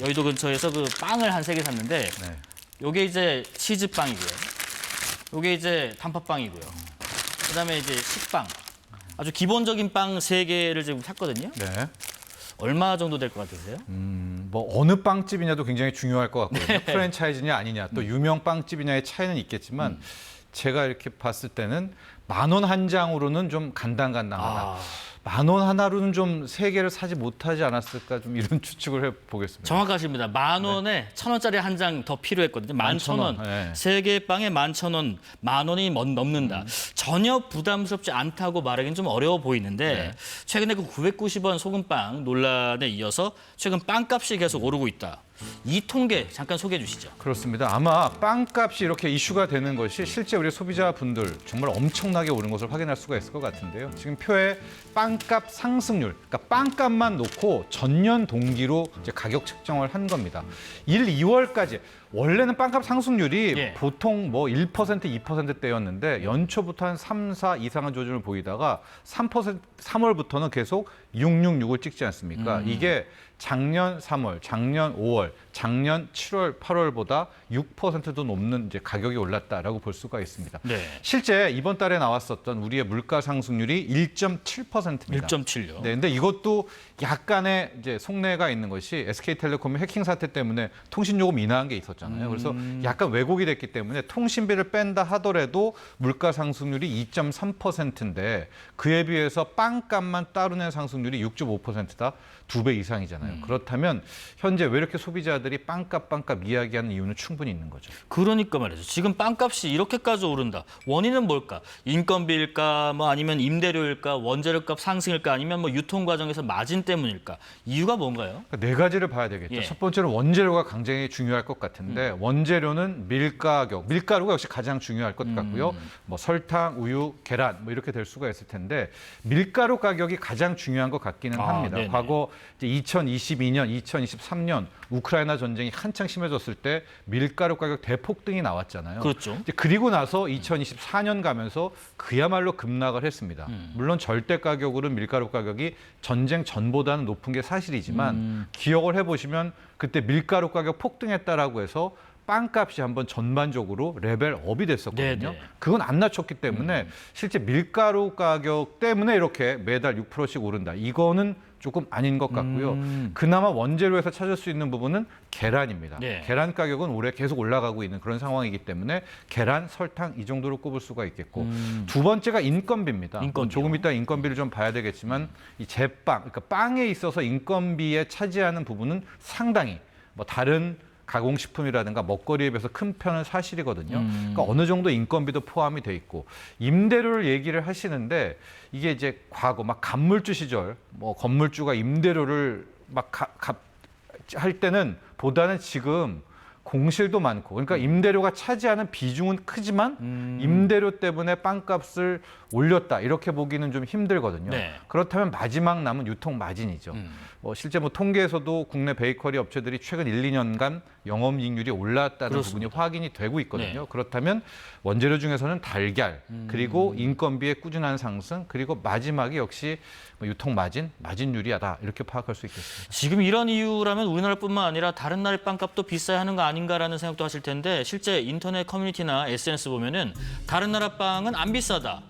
여의도 근처에서 그 빵을 한 3개 샀는데 네. 요게 이제 치즈빵이고요. 요게 이제 단팥빵이고요. 그다음에 이제 식빵. 아주 기본적인 빵 3개를 지금 샀거든요. 네. 얼마 정도 될 것 같으세요? 뭐 어느 빵집이냐도 굉장히 중요할 것 같고요. 프랜차이즈냐 아니냐, 또 유명 빵집이냐의 차이는 있겠지만 제가 이렇게 봤을 때는 10,000원 한 장으로는 좀 간당간당하다. 아, 10,000원 하나로는 좀 3개를 사지 못하지 않았을까, 좀 이런 추측을 해보겠습니다. 정확하십니다. 10,000원에 1,000원짜리 한 장 더 필요했거든요. 11,000원. 네. 3개 빵에 11,000원, 10,000원이 넘는다. 전혀 부담스럽지 않다고 말하기는 좀 어려워 보이는데 최근에 그 990원 소금빵 논란에 이어서 최근 빵값이 계속 오르고 있다. 이 통계 잠깐 소개해 주시죠. 그렇습니다. 아마 빵값이 이렇게 이슈가 되는 것이 실제 우리 소비자분들 정말 엄청나게 오른 것을 확인할 수가 있을 것 같은데요. 지금 표에 빵값 상승률, 그러니까 빵값만 놓고 전년 동기로 이제 가격 책정을 한 겁니다. 1, 2월까지 원래는 빵값 상승률이 예. 보통 뭐 1%, 2%대였는데 연초부터 한 3, 4 이상한 조짐을 보이다가 3월부터는 계속 666을 찍지 않습니까? 이게 작년 3월, 작년 5월, 작년 7월, 8월보다 6%도 넘는 이제 가격이 올랐다라고 볼 수가 있습니다. 네. 실제 이번 달에 나왔었던 우리의 물가 상승률이 1.7%입니다. 1.7요. 네, 근데 이것도 약간의 이제 속내가 있는 것이 SK텔레콤의 해킹 사태 때문에 통신 요금 인하한 게 있었잖아요. 그래서 약간 왜곡이 됐기 때문에 통신비를 뺀다 하더라도 물가 상승률이 2.3%인데 그에 비해서 빵값만 따로 낸 상승률이 6.5%다. 2배 이상이잖아요. 그렇다면 현재 왜 이렇게 소비자들이 빵값 이야기하는 이유는 충분히 있는 거죠. 그러니까 말이죠. 지금 빵값이 이렇게까지 오른다. 원인은 뭘까? 인건비일까? 뭐 아니면 임대료일까? 원재료값 상승일까? 아니면 뭐 유통 과정에서 마진 때문일까? 이유가 뭔가요? 그러니까 4가지를 봐야 되겠죠. 예. 첫 번째는 원재료가 굉장히 중요할 것 같은데 원재료는 밀가격, 밀가루가 역시 가장 중요할 것 같고요. 뭐 설탕, 우유, 계란 뭐 이렇게 될 수가 있을 텐데 밀가루 가격이 가장 중요한 것 같기는 합니다. 네네. 과거 이제 2022년, 2023년 우크라이나 전쟁이 한창 심해졌을 때 밀가루 가격 대폭등이 나왔잖아요. 그렇죠. 이제 그리고 나서 2024년 가면서 그야말로 급락을 했습니다. 물론 절대 가격으로는 밀가루 가격이 전쟁 전보다는 높은 게 사실이지만 기억을 해보시면 그때 밀가루 가격 폭등했다라고 해서 빵값이 한번 전반적으로 레벨업이 됐었거든요. 네네. 그건 안 낮췄기 때문에 실제 밀가루 가격 때문에 이렇게 매달 6%씩 오른다. 이거는 조금 아닌 것 같고요. 그나마 원재료에서 찾을 수 있는 부분은 계란입니다. 네. 계란 가격은 올해 계속 올라가고 있는 그런 상황이기 때문에 계란, 설탕 이 정도로 꼽을 수가 있겠고 두 번째가 인건비입니다. 인건비요. 조금 이따 인건비를 좀 봐야 되겠지만 이 제빵, 그러니까 빵에 있어서 인건비에 차지하는 부분은 상당히 뭐 다른 가공식품이라든가 먹거리에 비해서 큰 편은 사실이거든요. 그러니까 어느 정도 인건비도 포함이 돼 있고 임대료를 얘기를 하시는데 이게 이제 과거 막 간물주 시절 뭐 건물주가 임대료를 막 할 때는 보다는 지금 공실도 많고 그러니까 임대료가 차지하는 비중은 크지만 임대료 때문에 빵값을 올렸다 이렇게 보기는 좀 힘들거든요. 네. 그렇다면 마지막 남은 유통 마진이죠. 실제 뭐 통계에서도 국내 베이커리 업체들이 최근 1, 2년간 영업이익률이 올랐다는 그렇습니다. 부분이 확인이 되고 있거든요. 네. 그렇다면 원재료 중에서는 달걀, 그리고 인건비의 꾸준한 상승, 그리고 마지막에 역시 뭐 유통 마진, 마진율이하다 이렇게 파악할 수 있겠습니다. 지금 이런 이유라면 우리나라뿐만 아니라 다른 나라의 빵값도 비싸야 하는 거 아닌가라는 생각도 하실 텐데 실제 인터넷 커뮤니티나 SNS 보면은 다른 나라 빵은 안 비싸다.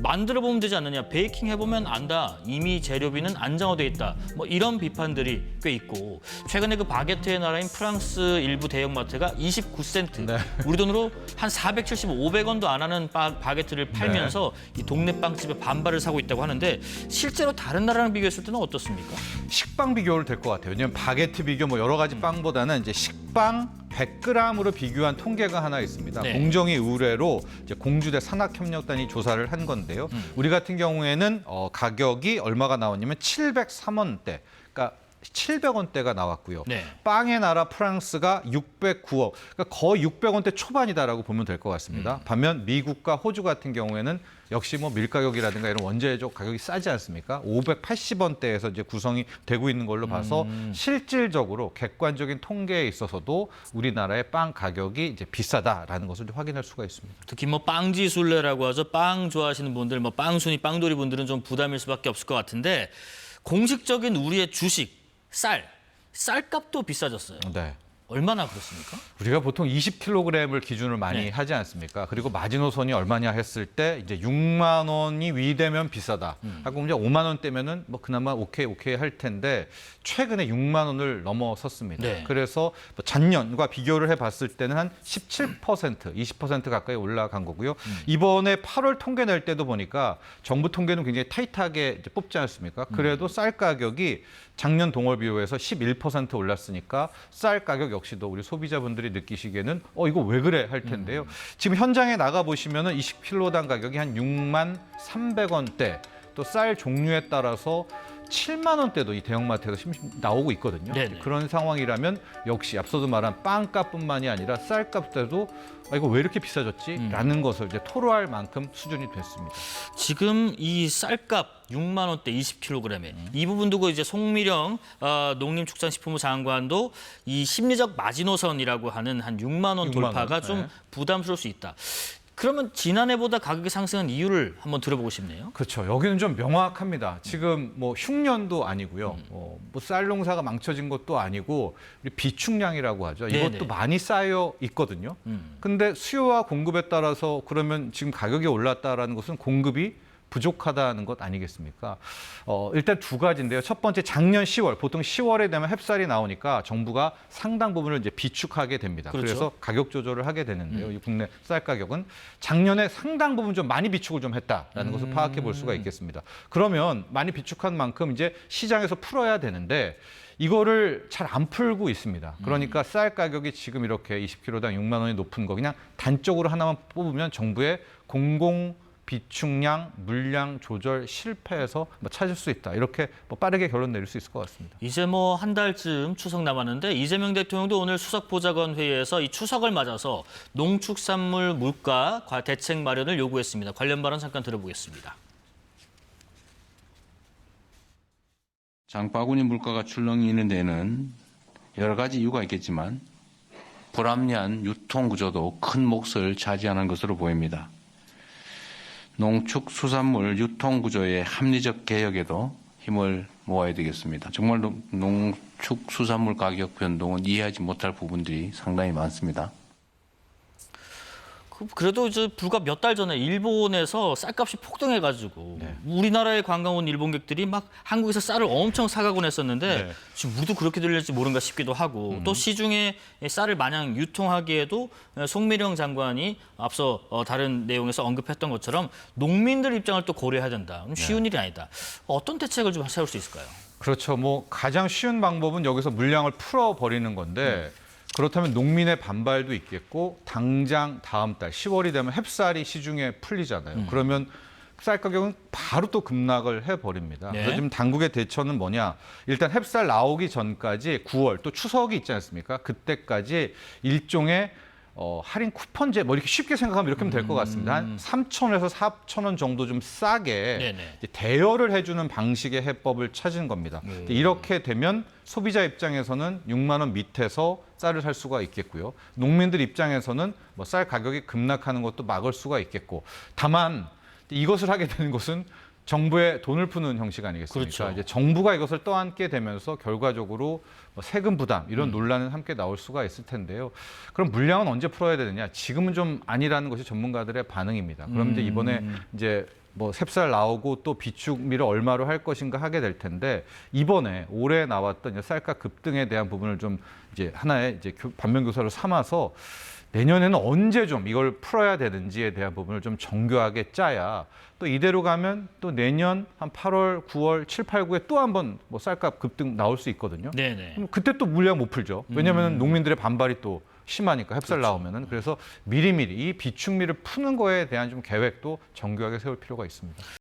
만들어 보면 되지 않느냐. 베이킹 해보면 안다. 이미 재료비는 안정화돼 있다. 뭐 이런 비판들이 꽤 있고 최근에 그 바게트의 나라인 프랑스 일부 대형마트가 29센트 네. 우리 돈으로 한 470, 500원도 안 하는 바게트를 팔면서 이 동네 빵집에 반발을 사고 있다고 하는데 실제로 다른 나라랑 비교했을 때는 어떻습니까? 식빵 비교를 될 것 같아요. 왜냐하면 바게트 비교 뭐 여러 가지 빵보다는 이제 식빵 100g으로 비교한 통계가 하나 있습니다. 네. 공정위 의뢰로 이제 공주대 산학협력단이 조사를 한 건데요. 우리 같은 경우에는 가격이 얼마가 나왔냐면 703원대, 그러니까 700원대가 나왔고요. 네. 빵의 나라 프랑스가 609원, 그러니까 거의 600원대 초반이다라고 보면 될 것 같습니다. 반면 미국과 호주 같은 경우에는 역시 뭐 밀가격이라든가 이런 원재료 가격이 싸지 않습니까? 580원대에서 이제 구성이 되고 있는 걸로 봐서 실질적으로 객관적인 통계에 있어서도 우리나라의 빵 가격이 이제 비싸다라는 것을 확인할 수가 있습니다. 특히 뭐 빵지술래라고 하죠. 빵 좋아하시는 분들, 뭐 빵순이, 빵돌이 분들은 좀 부담일 수밖에 없을 것 같은데 공식적인 우리의 주식, 쌀 쌀값도 비싸졌어요. 네. 얼마나 그렇습니까? 우리가 보통 20kg을 기준으로 많이 네. 하지 않습니까? 그리고 마지노선이 얼마냐 했을 때 이제 6만 원이 위되면 비싸다. 하고 이제 5만 원대면은 뭐 그나마 오케이 할 텐데 최근에 6만 원을 넘어섰습니다. 네. 그래서 뭐 전년과 비교를 해봤을 때는 한 17%, 20% 가까이 올라간 거고요. 이번에 8월 통계 낼 때도 보니까 정부 통계는 굉장히 타이트하게 이제 뽑지 않습니까? 그래도 쌀 가격이 작년 동월 비교해서 11% 올랐으니까 쌀 가격 역시도 우리 소비자분들이 느끼시기에는 이거 왜 그래 할 텐데요. 지금 현장에 나가 보시면은 20kg당 가격이 한 6만 300원대, 또 쌀 종류에 따라서 7만 원대도 이 대형마트에서 나오고 있거든요. 네네. 그런 상황이라면 역시 앞서도 말한 빵값뿐만이 아니라 쌀값도 이거 왜 이렇게 비싸졌지? 라는 것을 이제 토로할 만큼 수준이 됐습니다. 지금 이 쌀값 6만 원대 20kg에 이 부분 두고 이제 송미령 농림축산식품부 장관도 이 심리적 마지노선이라고 하는 한 6만 원 6만 돌파가 원, 좀 네. 부담스러울 수 있다. 그러면 지난해보다 가격이 상승한 이유를 한번 들어보고 싶네요. 그렇죠. 여기는 좀 명확합니다. 지금 뭐 흉년도 아니고요. 뭐 쌀 농사가 망쳐진 것도 아니고 우리 비축량이라고 하죠. 이것도 네네. 많이 쌓여 있거든요. 근데 수요와 공급에 따라서 그러면 지금 가격이 올랐다라는 것은 공급이 부족하다는 것 아니겠습니까? 일단 두 가지인데요. 첫 번째, 작년 10월, 보통 10월에 되면 햅쌀이 나오니까 정부가 상당 부분을 이제 비축하게 됩니다. 그렇죠. 그래서 가격 조절을 하게 되는데요. 이 국내 쌀 가격은 작년에 상당 부분 좀 많이 비축을 좀 했다라는 것을 파악해 볼 수가 있겠습니다. 그러면 많이 비축한 만큼 이제 시장에서 풀어야 되는데 이거를 잘 안 풀고 있습니다. 그러니까 쌀 가격이 지금 이렇게 20kg당 6만 원이 높은 거 그냥 단적으로 하나만 뽑으면 정부의 공공 비축량, 물량 조절 실패해서 찾을 수 있다. 이렇게 빠르게 결론 내릴 수 있을 것 같습니다. 이제 뭐 한 달쯤 추석 남았는데 이재명 대통령도 오늘 수석보좌관 회의에서 이 추석을 맞아서 농축산물 물가 대책 마련을 요구했습니다. 관련 발언 잠깐 들어보겠습니다. 장바구니 물가가 출렁이 있는 데는 여러 가지 이유가 있겠지만 불합리한 유통 구조도 큰 몫을 차지하는 것으로 보입니다. 농축수산물 유통구조의 합리적 개혁에도 힘을 모아야 되겠습니다. 정말 농축수산물 가격 변동은 이해하지 못할 부분들이 상당히 많습니다. 그래도 이제 불과 몇 달 전에 일본에서 쌀값이 폭등해가지고 우리나라에 관광 온 일본객들이 막 한국에서 쌀을 엄청 사가곤 했었는데 네. 지금 우리도 그렇게 될지 모른가 싶기도 하고 또 시중에 쌀을 마냥 유통하기에도 송미령 장관이 앞서 다른 내용에서 언급했던 것처럼 농민들 입장을 또 고려해야 된다. 쉬운 일이 아니다. 어떤 대책을 좀 세울 수 있을까요? 그렇죠. 뭐 가장 쉬운 방법은 여기서 물량을 풀어버리는 건데 그렇다면 농민의 반발도 있겠고 당장 다음 달 10월이 되면 햅쌀이 시중에 풀리잖아요. 그러면 쌀 가격은 바로 또 급락을 해버립니다. 네. 그래서 지금 당국의 대처는 뭐냐. 일단 햅쌀 나오기 전까지 9월 또 추석이 있지 않습니까? 그때까지 일종의 할인 쿠폰제 뭐 이렇게 쉽게 생각하면 이렇게 하면 될 것 같습니다. 한 3,000원에서 4,000원 정도 좀 싸게 네네. 이제 대여를 해주는 방식의 해법을 찾은 겁니다. 이렇게 되면 소비자 입장에서는 6만 원 밑에서 쌀을 살 수가 있겠고요. 농민들 입장에서는 뭐 쌀 가격이 급락하는 것도 막을 수가 있겠고. 다만 이것을 하게 되는 것은 정부의 돈을 푸는 형식 아니겠습니까? 그렇죠. 이제 정부가 이것을 떠안게 되면서 결과적으로 세금 부담 이런 논란은 함께 나올 수가 있을 텐데요. 그럼 물량은 언제 풀어야 되느냐? 지금은 좀 아니라는 것이 전문가들의 반응입니다. 그럼 이제 이번에 이제 뭐 햅쌀 나오고 또 비축미를 얼마로 할 것인가 하게 될 텐데 이번에 올해 나왔던 쌀값 급등에 대한 부분을 좀 이제 하나의 이제 반면 교사로 삼아서 내년에는 언제 좀 이걸 풀어야 되는지에 대한 부분을 좀 정교하게 짜야 또 이대로 가면 또 내년 한 8월, 9월, 7, 8, 9에 또 한 번 뭐 쌀값 급등 나올 수 있거든요. 네네. 그럼 그때 또 물량 못 풀죠. 왜냐하면 농민들의 반발이 또 심하니까 햅쌀 나오면은. 그래서 미리미리 이 비축미를 푸는 거에 대한 좀 계획도 정교하게 세울 필요가 있습니다.